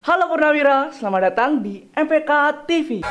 Halo Purnawira, selamat datang di MPK TV.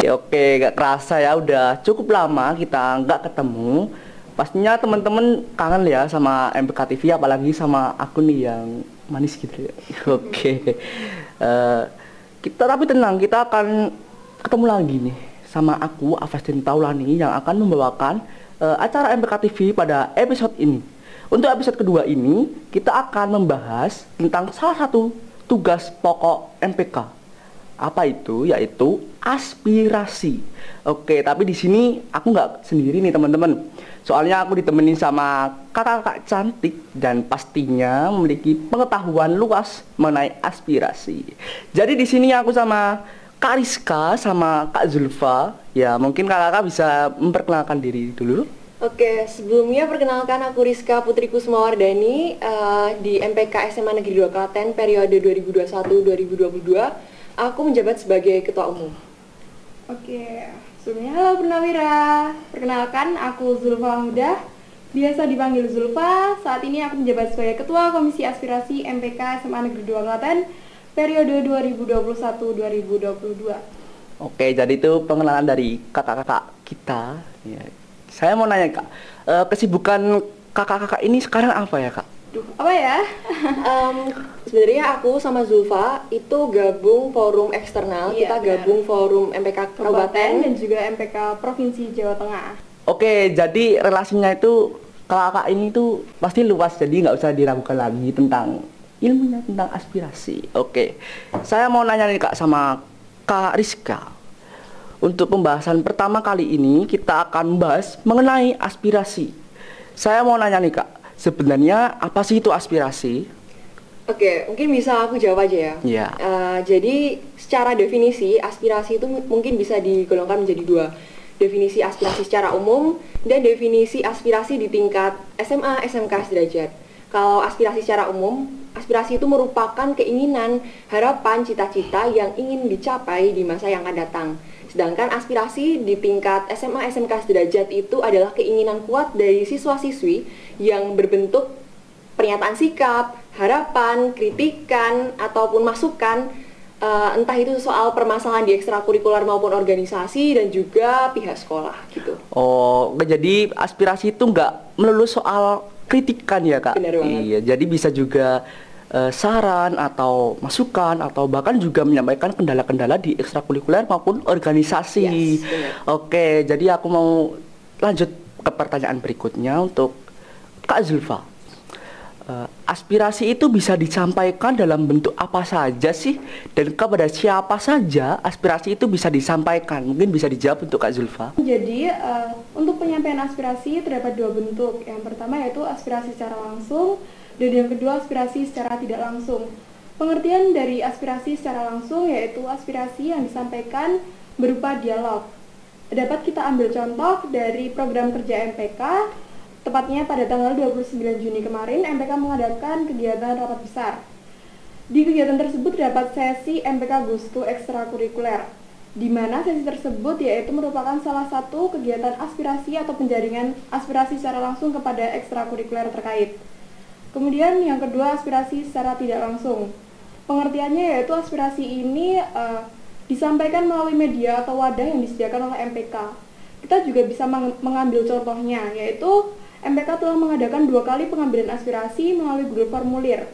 Oke, gak kerasa ya, udah cukup lama kita nggak ketemu. Pastinya teman-teman kangen ya sama MPK TV, apalagi sama aku nih yang manis gitu ya. Oke, tapi tenang, kita akan ketemu lagi nih sama aku, Afastin Taulani, yang akan membawakan acara MPK TV pada episode ini. Untuk episode kedua ini, kita akan membahas tentang salah satu tugas pokok MPK. Apa itu? Yaitu aspirasi. Oke, tapi di sini aku nggak sendiri nih teman-teman. Soalnya aku ditemenin sama kakak-kakak cantik dan pastinya memiliki pengetahuan luas mengenai aspirasi. Jadi di sini aku sama Kak Rizka sama Kak Zulfa. Ya, mungkin kakak-kakak bisa memperkenalkan diri dulu. Oke, sebelumnya perkenalkan aku Rizka Putri Kusumawardani di MPK SMA Negeri 2 Klaten periode 2021-2022. Aku menjabat sebagai Ketua Umum. Oke, sebelumnya halo Purnawira. Perkenalkan, aku Zulfa Mudah, biasa dipanggil Zulfa. Saat ini aku menjabat sebagai Ketua Komisi Aspirasi MPK SMA Negeri 2 Klaten periode 2021-2022. Oke, jadi itu pengenalan dari kakak-kakak kita. Ya. Saya mau nanya Kak, kesibukan kakak-kakak ini sekarang apa ya Kak? Apa ya? Sebenarnya aku sama Zulfa itu gabung forum eksternal. Iya, kita benar. gabung forum MPK Kabupaten Kabupaten. dan juga MPK Provinsi Jawa Tengah. Oke, jadi relasinya itu kakak-kakak ini tuh pasti luas, jadi nggak usah diragukan lagi tentang ilmunya, tentang aspirasi. Oke, saya mau nanya nih Kak sama Kak Rizka. Untuk pembahasan pertama kali ini kita akan membahas mengenai aspirasi. Saya mau nanya nih Kak, sebenarnya apa sih itu aspirasi? Oke, mungkin bisa aku jawab aja ya. Iya. Jadi secara definisi aspirasi itu mungkin bisa digolongkan menjadi dua. Definisi aspirasi secara umum dan definisi aspirasi di tingkat SMA, SMK sederajat. Kalau aspirasi secara umum, aspirasi itu merupakan keinginan, harapan, cita-cita yang ingin dicapai di masa yang akan datang. Sedangkan aspirasi di tingkat SMA, SMK sederajat itu adalah keinginan kuat dari siswa-siswi yang berbentuk pernyataan sikap, harapan, kritikan, ataupun masukan, entah itu soal permasalahan di ekstrakurikuler maupun organisasi dan juga pihak sekolah gitu. Oh, jadi aspirasi itu nggak melulu soal kritikan ya Kak? Benar banget. Iya, jadi bisa juga saran atau masukan atau bahkan juga menyampaikan kendala-kendala di ekstrakurikuler maupun organisasi. Yes, benar. Oke, jadi aku mau lanjut ke pertanyaan berikutnya untuk Kak Zulfa. Aspirasi itu bisa disampaikan dalam bentuk apa saja sih, dan kepada siapa saja aspirasi itu bisa disampaikan? Mungkin bisa dijawab untuk Kak Zulfa. Jadi, untuk penyampaian aspirasi terdapat dua bentuk. Yang pertama yaitu aspirasi secara langsung, dan yang kedua aspirasi secara tidak langsung. Pengertian dari aspirasi secara langsung yaitu aspirasi yang disampaikan berupa dialog. Dapat kita ambil contoh dari program kerja MPK. Tepatnya pada tanggal 29 Juni kemarin, MPK mengadakan kegiatan rapat besar. Di kegiatan tersebut terdapat sesi MPK Gustu ekstrakurikuler, di mana sesi tersebut yaitu merupakan salah satu kegiatan aspirasi atau penjaringan aspirasi secara langsung kepada ekstrakurikuler terkait. Kemudian yang kedua, aspirasi secara tidak langsung. Pengertiannya yaitu aspirasi ini disampaikan melalui media atau wadah yang disediakan oleh MPK. Kita juga bisa mengambil contohnya, yaitu MPK telah mengadakan 2 kali pengambilan aspirasi melalui Google Formulir,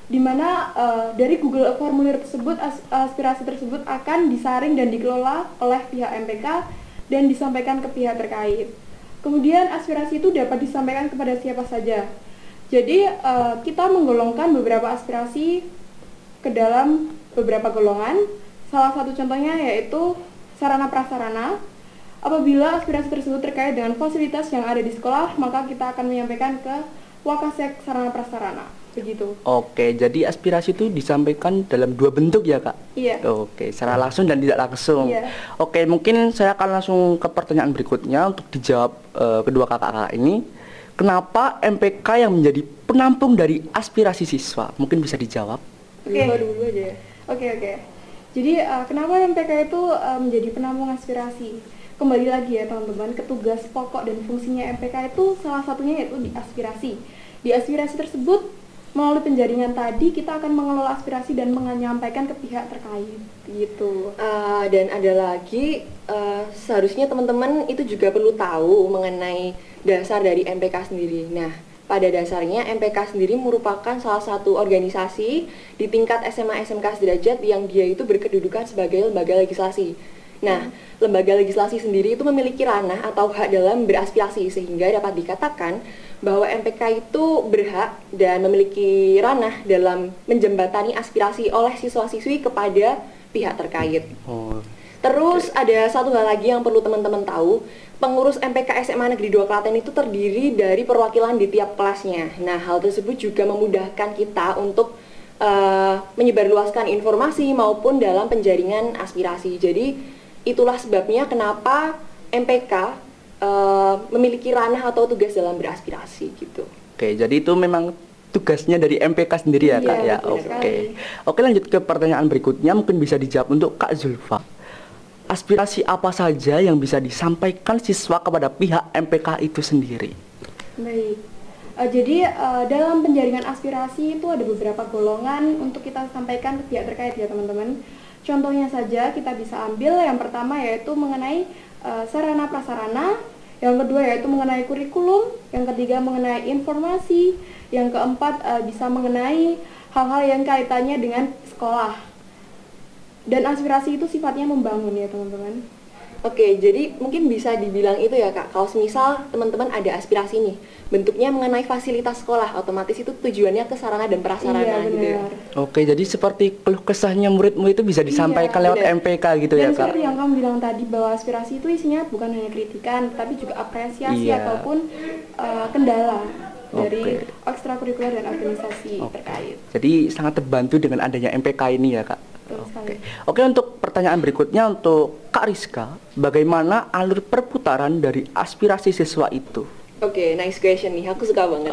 di mana dari Google Formulir tersebut aspirasi tersebut akan disaring dan dikelola oleh pihak MPK dan disampaikan ke pihak terkait. Kemudian aspirasi itu dapat disampaikan kepada siapa saja. Jadi kita menggolongkan beberapa aspirasi ke dalam beberapa golongan. Salah satu contohnya yaitu sarana prasarana. Apabila aspirasi tersebut terkait dengan fasilitas yang ada di sekolah, maka kita akan menyampaikan ke Wakasek Sarana Prasarana. Begitu. Oke, jadi aspirasi itu disampaikan dalam dua bentuk ya Kak? Iya. Oke, secara langsung dan tidak langsung. Iya. Oke, mungkin saya akan langsung ke pertanyaan berikutnya untuk dijawab kedua kakak-kakak ini. Kenapa MPK yang menjadi penampung dari aspirasi siswa? Mungkin bisa dijawab. Oke. Dulu aja ya. Oke. Jadi kenapa MPK itu menjadi penampung aspirasi? kembali lagi ya teman-teman, ke tugas pokok dan fungsinya MPK itu salah satunya yaitu di aspirasi. Di aspirasi tersebut, melalui penjaringan tadi kita akan mengelola aspirasi dan menyampaikan ke pihak terkait gitu. Dan ada lagi, seharusnya teman-teman itu juga perlu tahu mengenai dasar dari MPK sendiri. Nah, pada dasarnya MPK sendiri merupakan salah satu organisasi di tingkat SMA SMK sederajat yang dia itu berkedudukan sebagai lembaga legislasi. Nah, lembaga legislasi sendiri itu memiliki ranah atau hak dalam beraspirasi, sehingga dapat dikatakan bahwa MPK itu berhak dan memiliki ranah dalam menjembatani aspirasi oleh siswa-siswi kepada pihak terkait. Terus ada satu hal lagi yang perlu teman-teman tahu, pengurus MPK SMA Negeri 2 Klaten itu terdiri dari perwakilan di tiap kelasnya. Nah, hal tersebut juga memudahkan kita untuk menyebarluaskan informasi maupun dalam penjaringan aspirasi. Jadi, itulah sebabnya kenapa MPK memiliki ranah atau tugas dalam beraspirasi gitu. Oke, jadi itu memang tugasnya dari MPK sendiri ya, Kak ya. Oke, lanjut ke pertanyaan berikutnya, mungkin bisa dijawab untuk Kak Zulfa. Aspirasi apa saja yang bisa disampaikan siswa kepada pihak MPK itu sendiri? Baik. Jadi dalam penjaringan aspirasi itu ada beberapa golongan untuk kita sampaikan ke pihak terkait ya teman-teman. Contohnya saja kita bisa ambil yang pertama yaitu mengenai sarana prasarana, yang kedua yaitu mengenai kurikulum, yang ketiga mengenai informasi, yang keempat bisa mengenai hal-hal yang kaitannya dengan sekolah. Dan aspirasi itu sifatnya membangun ya teman-teman. Oke, jadi mungkin bisa dibilang itu ya Kak, kalau misal teman-teman ada aspirasi nih, bentuknya mengenai fasilitas sekolah, otomatis itu tujuannya ke sarana dan prasarana gitu ya. Oke, jadi seperti keluh kesahnya muridmu itu bisa disampaikan lewat MPK gitu ya Kak? Dan seperti yang kamu bilang tadi, bahwa aspirasi itu isinya bukan hanya kritikan, tapi juga apresiasi ataupun kendala dari ekstrakurikuler dan organisasi terkait. Jadi sangat terbantu dengan adanya MPK ini ya Kak? Oke, untuk pertanyaan berikutnya untuk Kak Rizka, bagaimana alur perputaran dari aspirasi siswa itu? Oke, nice question nih, aku suka banget.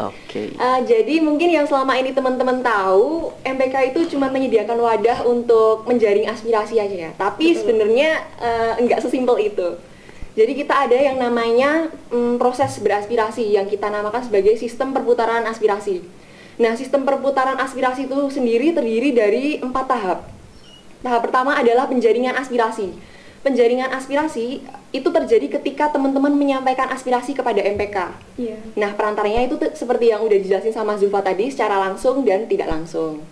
Jadi mungkin yang selama ini teman-teman tahu, MPK itu cuma menyediakan wadah untuk menjaring aspirasi aja ya. Tapi sebenarnya enggak sesimpel itu. Jadi kita ada yang namanya proses beraspirasi yang kita namakan sebagai sistem perputaran aspirasi. Nah, sistem perputaran aspirasi itu sendiri terdiri dari 4 tahap. Tahap pertama adalah penjaringan aspirasi. Penjaringan aspirasi itu terjadi ketika teman-teman menyampaikan aspirasi kepada MPK. Nah, perantaranya itu seperti yang udah dijelasin sama Zulfa tadi, secara langsung dan tidak langsung.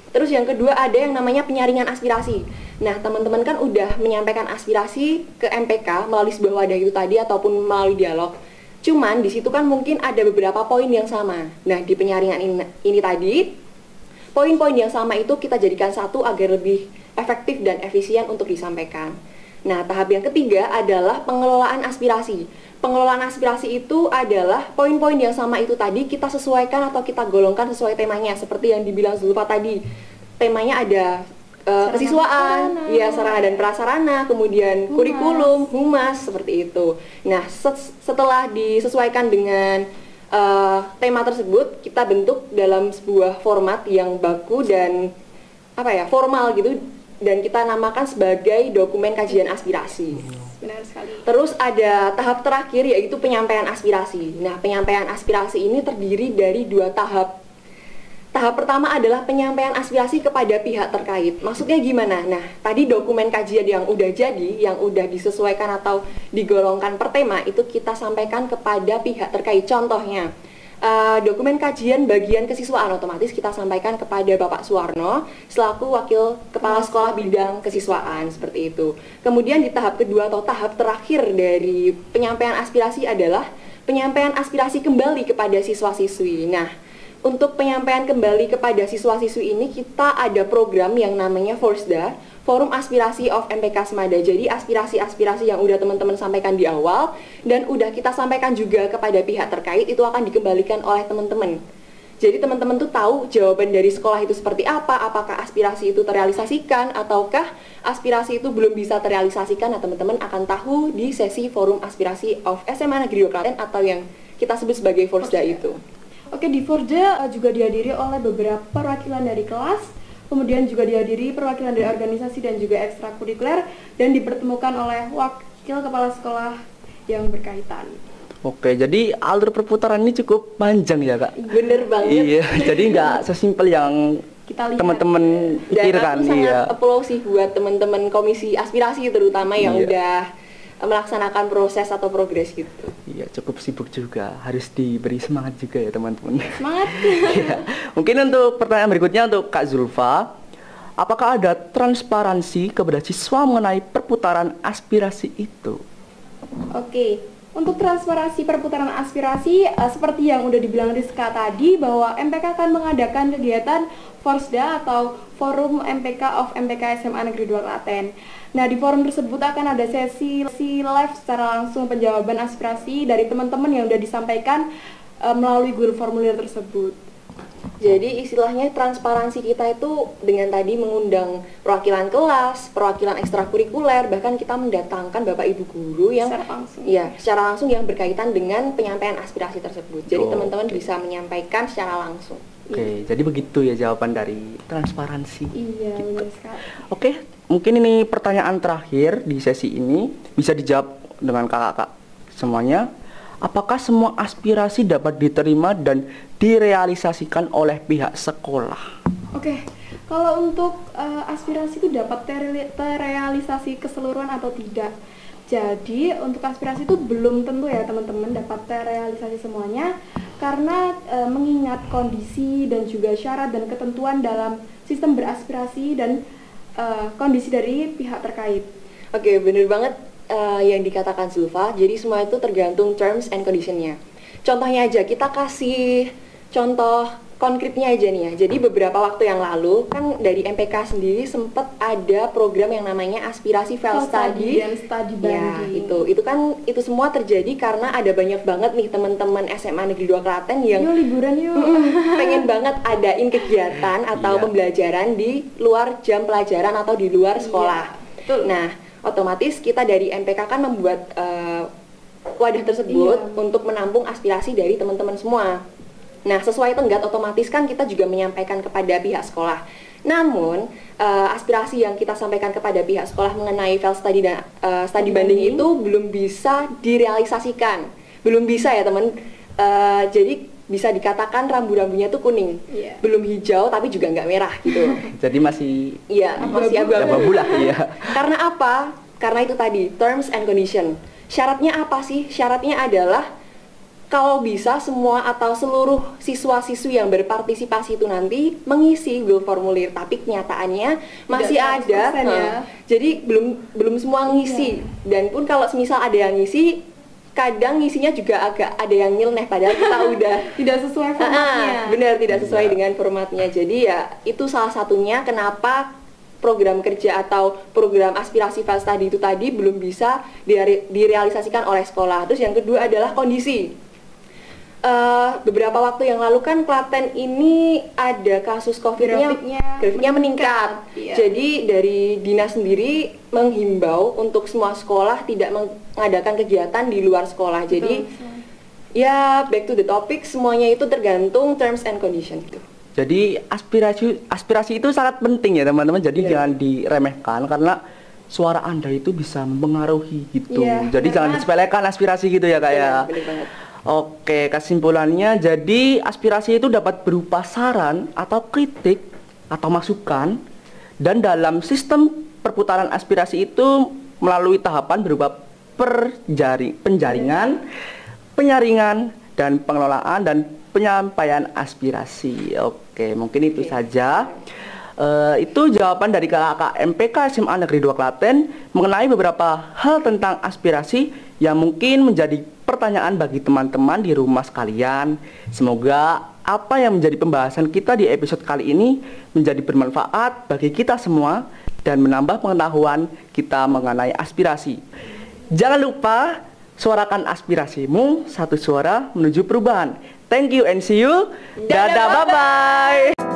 Terus yang kedua ada yang namanya penyaringan aspirasi. Nah, teman-teman kan udah menyampaikan aspirasi ke MPK melalui sebuah wadah itu tadi ataupun melalui dialog. Cuman di situ kan mungkin ada beberapa poin yang sama. Nah, di penyaringan ini tadi, poin-poin yang sama itu kita jadikan satu agar lebih efektif dan efisien untuk disampaikan. Nah, tahap yang ketiga adalah pengelolaan aspirasi. Pengelolaan aspirasi itu adalah poin-poin yang sama itu tadi kita sesuaikan atau kita golongkan sesuai temanya. Seperti yang dibilang Zulfa tadi, temanya ada kesiswaan, sarana dan prasarana, kemudian kurikulum, humas, seperti itu. Nah, setelah disesuaikan dengan tema tersebut, kita bentuk dalam sebuah format yang baku dan formal gitu, dan kita namakan sebagai dokumen kajian aspirasi. Benar sekali. Terus ada tahap terakhir yaitu penyampaian aspirasi. Nah, penyampaian aspirasi ini terdiri dari 2 tahap. Tahap pertama adalah penyampaian aspirasi kepada pihak terkait. Maksudnya gimana? Nah, tadi dokumen kajian yang udah jadi, yang udah disesuaikan atau digolongkan per tema, itu kita sampaikan kepada pihak terkait. Contohnya, dokumen kajian bagian kesiswaan otomatis kita sampaikan kepada Bapak Suwarno selaku Wakil Kepala Sekolah Bidang Kesiswaan, seperti itu. Kemudian di tahap kedua atau tahap terakhir dari penyampaian aspirasi adalah penyampaian aspirasi kembali kepada siswa-siswi. Nah, untuk penyampaian kembali kepada siswa-siswi ini kita ada program yang namanya Forsda, Forum Aspirasi of MPK Semada. Jadi aspirasi-aspirasi yang udah teman-teman sampaikan di awal dan udah kita sampaikan juga kepada pihak terkait itu akan dikembalikan oleh teman-teman. Jadi teman-teman tuh tahu jawaban dari sekolah itu seperti apa, apakah aspirasi itu terrealisasikan ataukah aspirasi itu belum bisa terrealisasikan. Nah, teman-teman akan tahu di sesi Forum Aspirasi of SMA Negeri 2 Klaten atau yang kita sebut sebagai Forsda itu. Oke, di Forsda juga dihadiri oleh beberapa perwakilan dari kelas, kemudian juga dihadiri perwakilan dari organisasi dan juga ekstrakurikuler, dan dipertemukan oleh wakil kepala sekolah yang berkaitan. Oke, jadi alur perputaran ini cukup panjang ya kak? Bener banget. Iya, jadi nggak sesimpel yang Kita lihat. teman-teman Dan pikirkan. aku sangat Iya. applaud sih buat teman-teman komisi aspirasi terutama yang Iya. udah melaksanakan proses atau progres gitu. Iya, cukup sibuk juga. Harus diberi semangat juga ya teman-teman. Semangat. Iya. Mungkin untuk pertanyaan berikutnya untuk Kak Zulfa, apakah ada transparansi kepada siswa mengenai perputaran aspirasi itu? Oke, untuk transparansi perputaran aspirasi, seperti yang udah dibilang Rizka tadi, bahwa MPK akan mengadakan kegiatan Forsda atau Forum MPK of MPK SMA Negeri 2 Klaten. Nah, di forum tersebut akan ada sesi live secara langsung penjawaban aspirasi dari teman-teman yang udah disampaikan melalui Google Formulir tersebut. Jadi istilahnya transparansi kita itu dengan tadi mengundang perwakilan kelas, perwakilan ekstrakurikuler, bahkan kita mendatangkan Bapak Ibu guru yang Secara langsung. ya, secara langsung yang berkaitan dengan penyampaian aspirasi tersebut. Jadi Oh, teman-teman oke. bisa menyampaikan secara langsung. Oke, jadi begitu ya jawaban dari transparansi. Iya, benar sekali. Oke, mungkin ini pertanyaan terakhir di sesi ini, bisa dijawab dengan kakak-kakak semuanya. Apakah semua aspirasi dapat diterima dan direalisasikan oleh pihak sekolah? Oke, kalau untuk aspirasi itu dapat terrealisasi keseluruhan atau tidak. Jadi untuk aspirasi itu belum tentu ya teman-teman dapat terrealisasi semuanya, karena mengingat kondisi dan juga syarat dan ketentuan dalam sistem beraspirasi dan kondisi dari pihak terkait. Oke, bener banget yang dikatakan Zulfa. Jadi semua itu tergantung terms and conditionnya. Contohnya aja, kita kasih contoh konkretnya aja nih ya. Jadi beberapa waktu yang lalu kan dari MPK sendiri sempat ada program yang namanya aspirasi file study dan studi ya, banding. itu kan itu semua terjadi karena ada banyak banget nih teman-teman SMA Negeri 2 Klaten yang Yuk liburan yuk. pengen banget adain kegiatan atau Iya. pembelajaran di luar jam pelajaran atau di luar sekolah. betul. Nah, otomatis kita dari MPK kan membuat wadah tersebut Iya. untuk menampung aspirasi dari teman-teman semua. Nah, sesuai tenggat otomatis kan kita juga menyampaikan kepada pihak sekolah. Namun, aspirasi yang kita sampaikan kepada pihak sekolah mengenai file study dan study banding itu belum bisa direalisasikan. Belum bisa ya, teman. Jadi bisa dikatakan rambu-rambunya tuh kuning. Iya. Belum hijau tapi juga nggak merah gitu. Jadi masih Iya, masih abu-abu. abu-abu lah ya. Karena apa? Karena itu tadi, terms and condition. Syaratnya apa sih? Syaratnya adalah kalau bisa semua atau seluruh siswa-siswi yang berpartisipasi itu nanti mengisi Google Formulir, tapi kenyataannya masih ada. 100% ya. Jadi belum semua ngisi. Dan pun kalau semisal ada yang ngisi, kadang ngisinya juga agak ada yang nyeleneh padahal kita udah Tidak sesuai formatnya. benar, tidak sesuai Iya. dengan formatnya. Jadi ya itu salah satunya kenapa program kerja atau program aspirasi file study itu tadi belum bisa direalisasikan oleh sekolah. Terus yang kedua adalah kondisi. Beberapa waktu yang lalu kan Klaten ini ada kasus COVID-nya, grafiknya meningkat. Iya. Jadi dari dinas sendiri menghimbau untuk semua sekolah tidak mengadakan kegiatan di luar sekolah. Jadi ya back to the topic, semuanya itu tergantung terms and condition gitu. Jadi aspirasi itu sangat penting ya teman-teman. Jadi Iya. jangan diremehkan karena suara Anda itu bisa mempengaruhi gitu. Iya, Jadi benar jangan banget. disepelekan aspirasi gitu ya kak ya. Bener banget. Oke, kesimpulannya jadi aspirasi itu dapat berupa saran atau kritik atau masukan, dan dalam sistem perputaran aspirasi itu melalui tahapan berupa penjaringan, penyaringan, dan pengelolaan dan penyampaian aspirasi. Oke, mungkin itu saja. Itu jawaban dari kakak MPK SMA Negeri 2 Klaten mengenai beberapa hal tentang aspirasi yang mungkin menjadi pertanyaan bagi teman-teman di rumah sekalian. Semoga apa yang menjadi pembahasan kita di episode kali ini menjadi bermanfaat bagi kita semua dan menambah pengetahuan kita mengenai aspirasi. Jangan lupa suarakan aspirasimu, satu suara menuju perubahan. Thank you and see you. Dadah, bye-bye.